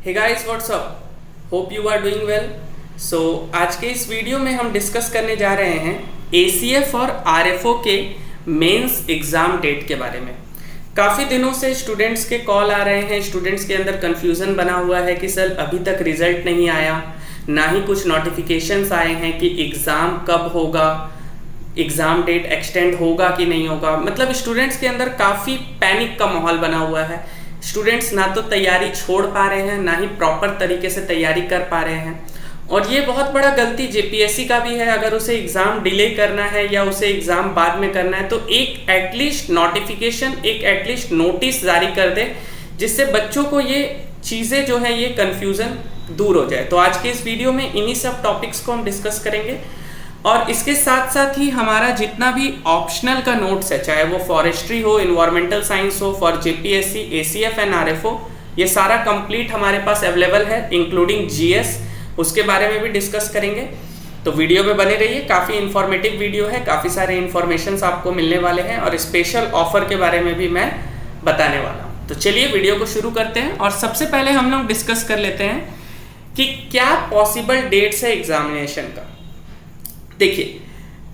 Hey guys what's up, hope you are doing well. So आज के इस video में हम डिस्कस करने जा रहे हैं ACF और RFO के मेंस एग्ज़ाम डेट के बारे में। काफ़ी दिनों से स्टूडेंट्स के कॉल आ रहे हैं, स्टूडेंट्स के अंदर कन्फ्यूज़न बना हुआ है कि सर अभी तक रिजल्ट नहीं आया, ना ही कुछ नोटिफिकेशंस आए हैं कि एग्ज़ाम कब होगा, एग्ज़ाम डेट एक्सटेंड होगा कि नहीं होगा। मतलब स्टूडेंट्स के अंदर काफ़ी पैनिक का माहौल बना हुआ है। स्टूडेंट्स ना तो तैयारी छोड़ पा रहे हैं, ना ही प्रॉपर तरीके से तैयारी कर पा रहे हैं। और ये बहुत बड़ा गलती JPSC का भी है। अगर उसे एग्ज़ाम डिले करना है या उसे एग्ज़ाम बाद में करना है तो एक एटलीस्ट नोटिफिकेशन, एक एटलीस्ट नोटिस जारी कर दे, जिससे बच्चों को ये चीज़ें जो है, ये कन्फ्यूज़न दूर हो जाए। तो आज के इस वीडियो में इन्हीं सब टॉपिक्स को हम डिस्कस करेंगे और इसके साथ साथ ही हमारा जितना भी ऑप्शनल का नोट्स है, चाहे वो फॉरेस्ट्री हो, इन्वायरमेंटल साइंस हो, for JPSC, ACF and RFO, ये सारा कंप्लीट हमारे पास अवेलेबल है, इंक्लूडिंग GS। उसके बारे में भी डिस्कस करेंगे। तो वीडियो में बने रहिए, काफ़ी इंफॉर्मेटिव वीडियो है, काफ़ी सारे इन्फॉर्मेशंस आपको मिलने वाले हैं और स्पेशल ऑफर के बारे में भी मैं बताने वाला हूँ। तो चलिए वीडियो को शुरू करते हैं और सबसे पहले हम लोग डिस्कस कर लेते हैं कि क्या पॉसिबल डेट्स है एग्जामिनेशन का। देखिए,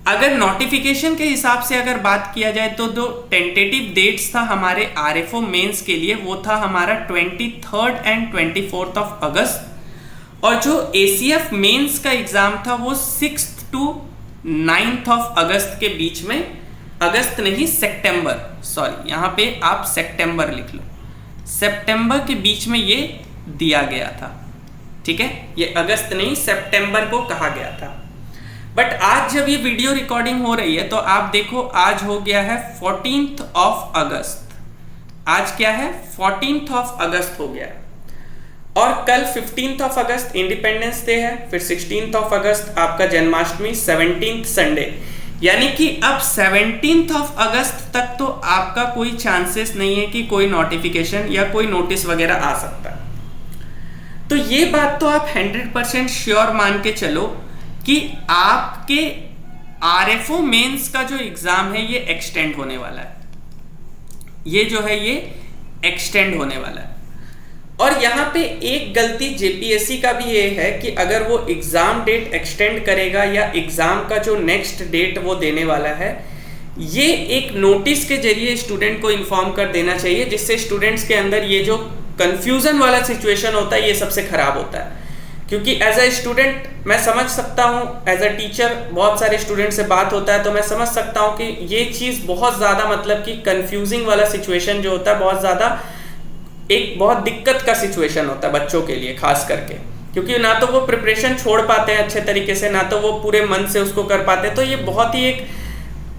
अगर नोटिफिकेशन के हिसाब से अगर बात किया जाए तो जो टेंटेटिव डेट्स था हमारे RFO मेंस के लिए, वो था हमारा 23 एंड 24 अगस्त। और जो ACF मेंस का एग्जाम था वो 6 to 9 अगस्त के बीच में, अगस्त नहीं सितंबर, सॉरी यहाँ पे आप सितंबर लिख लो, सितंबर के बीच में ये दिया गया था। ठीक है, ये अगस्त नहीं सितंबर को कहा गया था। बट आज जब ये वीडियो रिकॉर्डिंग हो रही है तो आप देखो, आज हो गया है 14 अगस्त। आज क्या है, 14 अगस्त हो गया है। और कल 15 अगस्त इंडिपेंडेंस डे है, फिर 16 अगस्त आपका जन्माष्टमी, 17 संडे। यानी कि अब 17 अगस्त तक तो आपका कोई चांसेस नहीं है कि कोई नोटिफिकेशन या कोई नोटिस वगैरह आ सकता है। तो ये बात तो आप 100% श्योर मान के चलो कि आपके RFO मेंस का जो एग्जाम है ये एक्सटेंड होने वाला है। ये जो है ये एक्सटेंड होने वाला है। और यहाँ पे एक गलती JPSC का भी ये है कि अगर वो एग्जाम डेट एक्सटेंड करेगा या एग्जाम का जो नेक्स्ट डेट वो देने वाला है, ये एक नोटिस के जरिए स्टूडेंट को इन्फॉर्म कर देना चाहिए, जिससे स्टूडेंट्स के अंदर ये जो कंफ्यूजन वाला सिचुएशन होता है ये सबसे खराब होता है। क्योंकि एज अ स्टूडेंट मैं समझ सकता हूँ, एज अ टीचर बहुत सारे स्टूडेंट से बात होता है तो मैं समझ सकता हूँ कि ये चीज़ बहुत ज़्यादा, मतलब कि कंफ्यूजिंग वाला सिचुएशन जो होता है, बहुत ज़्यादा एक बहुत दिक्कत का सिचुएशन होता है बच्चों के लिए खास करके। क्योंकि ना तो वो प्रिपरेशन छोड़ पाते हैं अच्छे तरीके से, ना तो वो पूरे मन से उसको कर पाते हैं, तो ये बहुत ही एक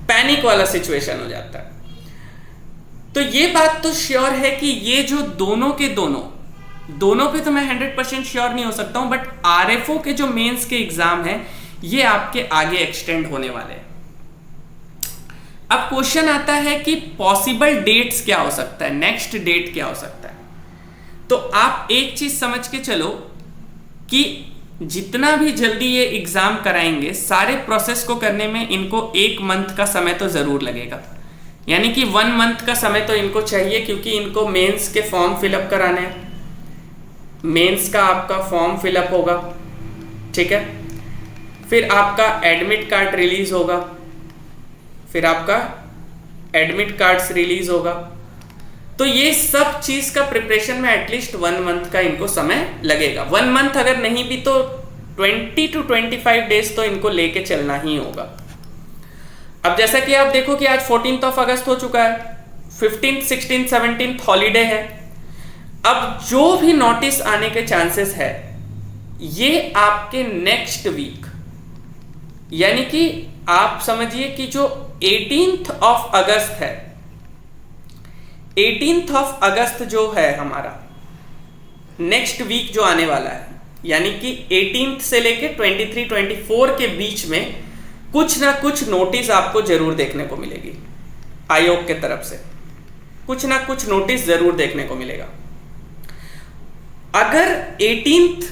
पैनिक वाला सिचुएशन हो जाता है। तो ये बात तो श्योर है कि ये जो दोनों पे तो मैं 100% श्योर नहीं हो सकता हूं, बट RFO के जो मेंस के एग्जाम है ये आपके आगे एक्सटेंड होने वाले हैं। अब क्वेश्चन आता है कि पॉसिबल डेट्स क्या हो सकता है, नेक्स्ट डेट क्या हो सकता है। तो आप एक चीज समझ के चलो कि जितना भी जल्दी ये एग्जाम कराएंगे, सारे प्रोसेस को करने में इनको 1 मंथ का समय तो जरूर लगेगा। यानी कि 1 मंथ का समय तो इनको चाहिए, क्योंकि इनको मेंस के फॉर्म फिलअप कराने हैं। मेंस का आपका फॉर्म फिलअप होगा, ठीक है, फिर आपका एडमिट कार्ड रिलीज होगा, फिर आपका एडमिट कार्ड्स रिलीज होगा। तो ये सब चीज का प्रिपरेशन में एटलीस्ट 1 मंथ का इनको समय लगेगा। 1 मंथ अगर नहीं भी तो 20 to 25 डेज तो इनको लेके चलना ही होगा। अब जैसा कि आप देखो कि आज 14 अगस्त हो चुका है, 15th, 16th, 17th हॉलीडे है। अब जो भी नोटिस आने के चांसेस है ये आपके नेक्स्ट वीक, यानी कि आप समझिए कि जो 18th अगस्त है, 18th अगस्त जो है हमारा नेक्स्ट वीक जो आने वाला है, यानी कि 18th से लेके 23, 24 के बीच में कुछ ना कुछ नोटिस आपको जरूर देखने को मिलेगी। आयोग के तरफ से कुछ ना कुछ नोटिस जरूर देखने को मिलेगा। अगर 18th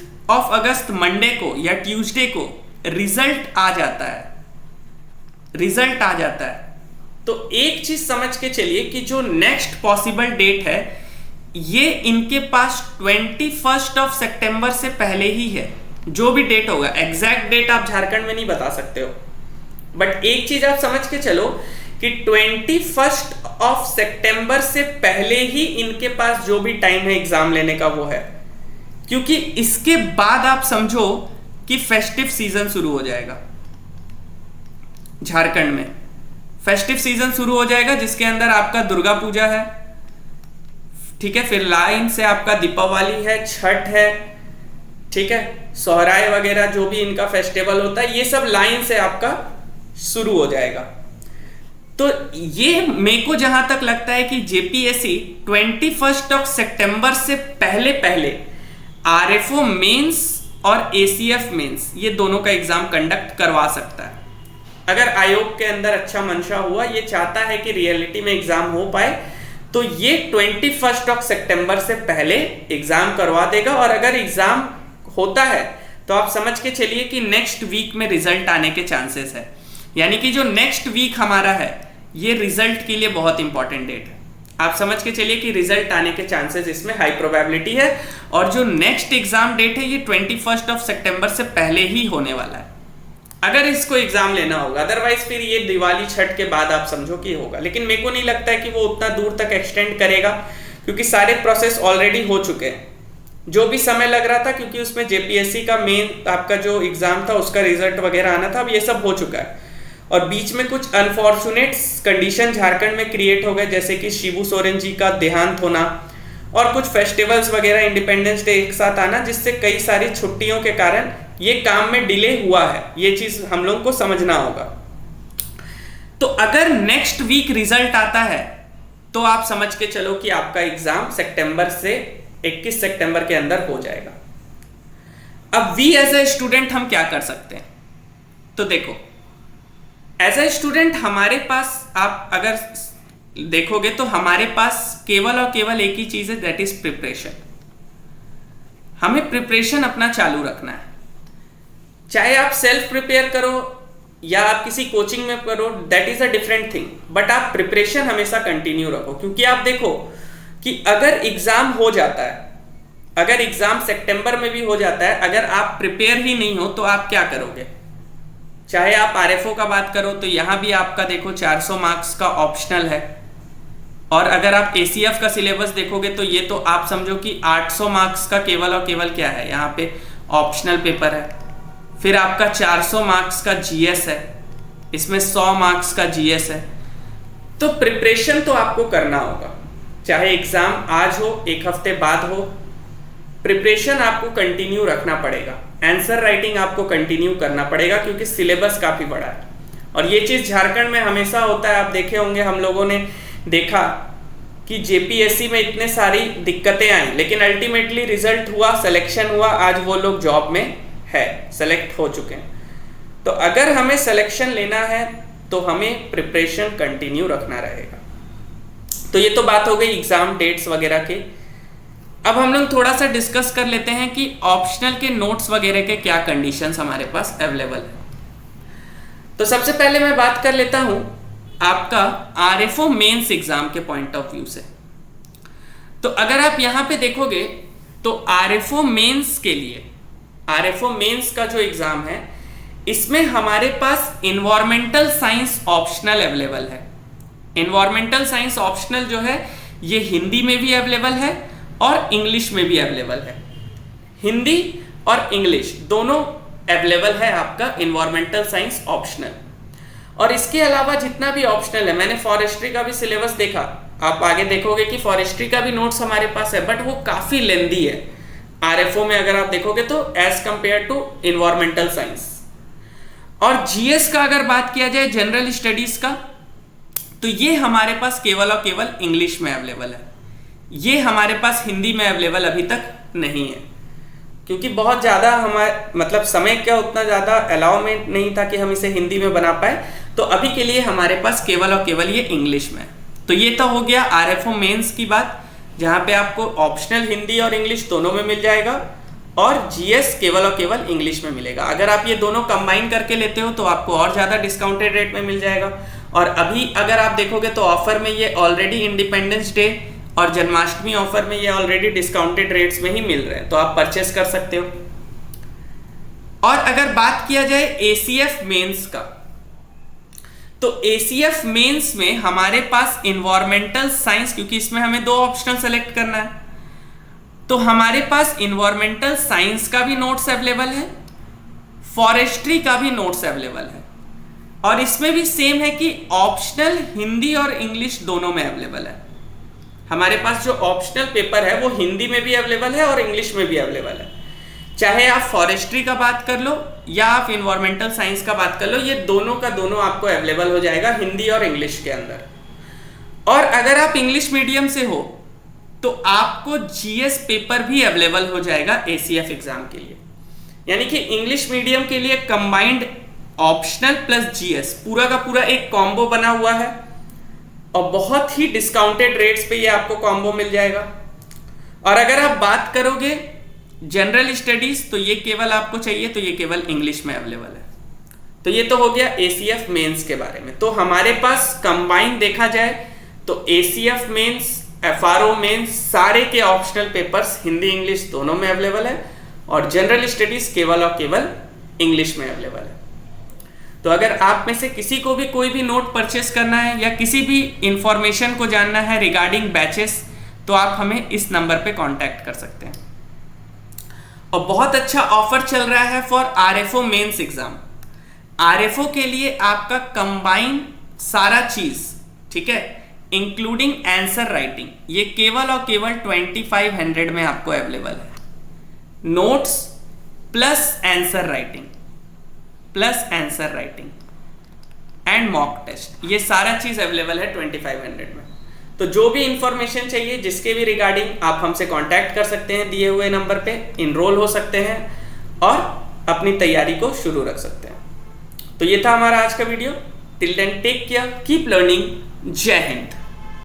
अगस्त मंडे को या ट्यूसडे को रिजल्ट आ जाता है तो एक चीज समझ के चलिए कि जो नेक्स्ट पॉसिबल डेट है ये इनके पास 21 सितंबर से पहले ही है। जो भी डेट होगा, एग्जैक्ट डेट आप झारखंड में नहीं बता सकते हो, बट एक चीज आप समझ के चलो कि 21 सितंबर से पहले ही इनके पास जो भी टाइम है एग्जाम लेने का वो है, क्योंकि इसके बाद आप समझो कि फेस्टिव सीजन शुरू हो जाएगा झारखंड में। फेस्टिव सीजन शुरू हो जाएगा जिसके अंदर आपका दुर्गा पूजा है, ठीक है, फिर लाइन से आपका दीपावली है, छठ है, ठीक है, सोहराय वगैरह जो भी इनका फेस्टिवल होता है, ये सब लाइन से आपका शुरू हो जाएगा। तो ये मेरे को जहां तक लगता है कि जेपीएससी 21 सितंबर से पहले पहले आरएफओ मेंस और एसीएफ मेंस ये दोनों का एग्जाम कंडक्ट करवा सकता है। अगर आयोग के अंदर अच्छा मंशा हुआ, ये चाहता है कि रियलिटी में एग्जाम हो पाए, तो ये 21 सितंबर से पहले एग्जाम करवा देगा। और अगर एग्जाम होता है तो आप समझ के चलिए कि नेक्स्ट वीक में रिजल्ट आने के चांसेस है। यानी कि जो नेक्स्ट वीक हमारा है ये रिजल्ट के लिए बहुत इंपॉर्टेंट डेट है। आप समझ के चलिए कि रिजल्ट आने के चांसेस इसमें हाई प्रोबेबिलिटी है। और जो नेक्स्ट एग्जाम डेट है ये 21 सितंबर से पहले ही होने वाला है, अगर इसको एग्जाम लेना होगा। अदरवाइज फिर ये दिवाली छठ के बाद आप समझो कि होगा, लेकिन मेरे को नहीं लगता है कि वो उतना दूर तक एक्सटेंड करेगा, क्योंकि सारे प्रोसेस ऑलरेडी हो चुके हैं। जो भी समय लग रहा था, क्योंकि उसमें जेपीएससी का मेन आपका जो एग्जाम था उसका रिजल्ट वगैरह आना था, अब ये सब हो चुका है। और बीच में कुछ अनफॉर्चुनेट कंडीशन झारखंड में क्रिएट हो गए, जैसे कि शिबू सोरेन जी का देहांत होना और कुछ फेस्टिवल्स वगैरह, इंडिपेंडेंस डे एक साथ आना, जिससे कई सारी छुट्टियों के कारण ये काम में डिले हुआ है। ये चीज हम लोग को समझना होगा। तो अगर नेक्स्ट वीक रिजल्ट आता है तो आप समझ के चलो कि आपका एग्जाम सितंबर से 21 सितंबर के अंदर हो जाएगा। अब वी एज ए स्टूडेंट हम क्या कर सकते हैं? तो देखो, एज ए स्टूडेंट हमारे पास आप अगर देखोगे तो हमारे पास केवल और केवल एक ही चीज है, दैट इज प्रिपरेशन। हमें प्रिपरेशन अपना चालू रखना है, चाहे आप सेल्फ प्रिपेयर करो या आप किसी कोचिंग में करो, that is a different thing, but आप प्रिपरेशन हमेशा कंटिन्यू रखो। क्योंकि आप देखो कि अगर एग्जाम हो जाता है, अगर एग्जाम सितंबर में भी हो जाता है, अगर आप प्रिपेयर ही नहीं हो तो आप क्या करोगे? चाहे आप आरएफओ का बात करो तो यहां भी आपका देखो 400 मार्क्स का ऑप्शनल है, और अगर आप एसीएफ का सिलेबस देखोगे तो ये तो आप समझो कि 800 मार्क्स का केवल और केवल क्या है, यहाँ पे ऑप्शनल पेपर है। फिर आपका 400 मार्क्स का जीएस है, इसमें 100 मार्क्स का जीएस है। तो प्रिपरेशन तो आपको करना होगा, चाहे एग्जाम आज हो, एक हफ्ते बाद हो, प्रिपरेशन आपको कंटिन्यू रखना पड़ेगा। आंसर राइटिंग आपको कंटिन्यू करना पड़ेगा, क्योंकि सिलेबस काफी बड़ा है। और ये चीज झारखंड में हमेशा होता है। आप देखे होंगे, हम लोगों ने देखा कि जेपीएससी में इतने सारी दिक्कतें आई, लेकिन अल्टीमेटली रिजल्ट हुआ, सिलेक्शन हुआ, आज वो लोग जॉब में है, सेलेक्ट हो चुके हैं। तो अगर हमें सिलेक्शन लेना है तो हमें प्रिपरेशन कंटिन्यू रखना रहेगा। तो ये तो बात हो गई एग्जाम डेट्स वगैरह के। अब हम लोग थोड़ा सा डिस्कस कर लेते हैं कि ऑप्शनल के नोट्स वगैरह के क्या कंडीशंस हमारे पास अवेलेबल है। तो सबसे पहले मैं बात कर लेता हूं आपका आरएफओ मेंस एग्जाम के पॉइंट ऑफ व्यू से। तो अगर आप यहां पे देखोगे तो आरएफओ मेंस के लिए, आरएफओ मेंस का जो एग्जाम है, इसमें हमारे पास एनवायरमेंटल साइंस ऑप्शनल अवेलेबल है। एनवायरमेंटल साइंस ऑप्शनल जो है ये हिंदी में भी अवेलेबल है और इंग्लिश में भी अवेलेबल है। हिंदी और इंग्लिश दोनों अवेलेबल है आपका एनवायरमेंटल साइंस ऑप्शनल। और इसके अलावा जितना भी ऑप्शनल है, मैंने फॉरेस्ट्री का भी सिलेबस देखा, आप आगे देखोगे कि फॉरेस्ट्री का भी नोट्स हमारे पास है, बट वो काफी लेंदी है आरएफओ में अगर आप देखोगे तो, as compare to environmental science. और जीएस का अगर बात किया जाए, जनरल स्टडीज का, तो ये हमारे पास केवल और केवल इंग्लिश में अवेलेबल है। ये हमारे पास हिंदी में अवेलेबल अभी तक नहीं है, क्योंकि बहुत ज़्यादा हमारे मतलब समय का उतना ज़्यादा अलाउमेंट नहीं था कि हम इसे हिंदी में बना पाए। तो अभी के लिए हमारे पास केवल और केवल ये इंग्लिश में। तो ये तो हो गया आरएफओ मेंस की बात, जहाँ पे आपको ऑप्शनल हिंदी और इंग्लिश दोनों में मिल जाएगा, और जीएस केवल और केवल इंग्लिश में मिलेगा। अगर आप ये दोनों कंबाइन करके लेते हो तो आपको और ज़्यादा डिस्काउंटेड रेट में मिल जाएगा। और अभी अगर आप देखोगे तो ऑफर में ये ऑलरेडी इंडिपेंडेंस डे और जन्माष्टमी ऑफर में ये ऑलरेडी डिस्काउंटेड रेट्स में ही मिल रहे हैं, तो आप परचेस कर सकते हो। और अगर बात किया जाए एसीएफ मेंस का, तो एसीएफ मेंस में हमारे पास इन्वायरमेंटल साइंस, क्योंकि इसमें हमें 2 ऑप्शनल सेलेक्ट करना है, तो हमारे पास इन्वायरमेंटल साइंस का भी नोट्स अवेलेबल है, फॉरेस्ट्री का भी नोट्स अवेलेबल है, और इसमें भी सेम है कि ऑप्शनल हिंदी और इंग्लिश दोनों में अवेलेबल है। हमारे पास जो ऑप्शनल पेपर है वो हिंदी में भी अवेलेबल है और इंग्लिश में भी अवेलेबल है। चाहे आप फॉरेस्ट्री का बात कर लो या आप इन्वायरमेंटल साइंस का बात कर लो, ये दोनों का दोनों आपको अवेलेबल हो जाएगा हिंदी और इंग्लिश के अंदर। और अगर आप इंग्लिश मीडियम से हो तो आपको जीएस पेपर भी अवेलेबल हो जाएगा एसीएफ एग्जाम के लिए। यानी कि इंग्लिश मीडियम के लिए कंबाइंड ऑप्शनल प्लस जीएस पूरा का पूरा एक कॉम्बो बना हुआ है, और बहुत ही डिस्काउंटेड रेट्स पे ये आपको कॉम्बो मिल जाएगा। और अगर आप बात करोगे जनरल स्टडीज, तो ये केवल आपको चाहिए तो ये केवल इंग्लिश में अवेलेबल है। तो ये तो हो गया एसीएफ मेंस के बारे में। तो हमारे पास कंबाइन देखा जाए तो एसीएफ मेंस, एफआरओ मेंस, सारे के ऑप्शनल पेपर्स हिंदी इंग्लिश दोनों में अवेलेबल है, और जनरल स्टडीज केवल और केवल इंग्लिश में अवेलेबल है। तो अगर आप में से किसी को भी कोई भी नोट परचेस करना है या किसी भी इंफॉर्मेशन को जानना है रिगार्डिंग बैचेस, तो आप हमें इस नंबर पे कांटेक्ट कर सकते हैं। और बहुत अच्छा ऑफर चल रहा है for RFO mains exam. RFO के लिए आपका कंबाइन सारा चीज, ठीक है, इंक्लूडिंग आंसर राइटिंग, ये केवल और केवल 2500 में आपको अवेलेबल है। Notes plus answer writing and mock test, ये सारा चीज अवेलेबल है 2500 में। तो जो भी इंफॉर्मेशन चाहिए, जिसके भी रिगार्डिंग, आप हमसे कांटेक्ट कर सकते हैं दिए हुए नंबर पे, इनरोल हो सकते हैं और अपनी तैयारी को शुरू रख सकते हैं। तो ये था हमारा आज का video. Till then take care, keep learning, जय हिंद।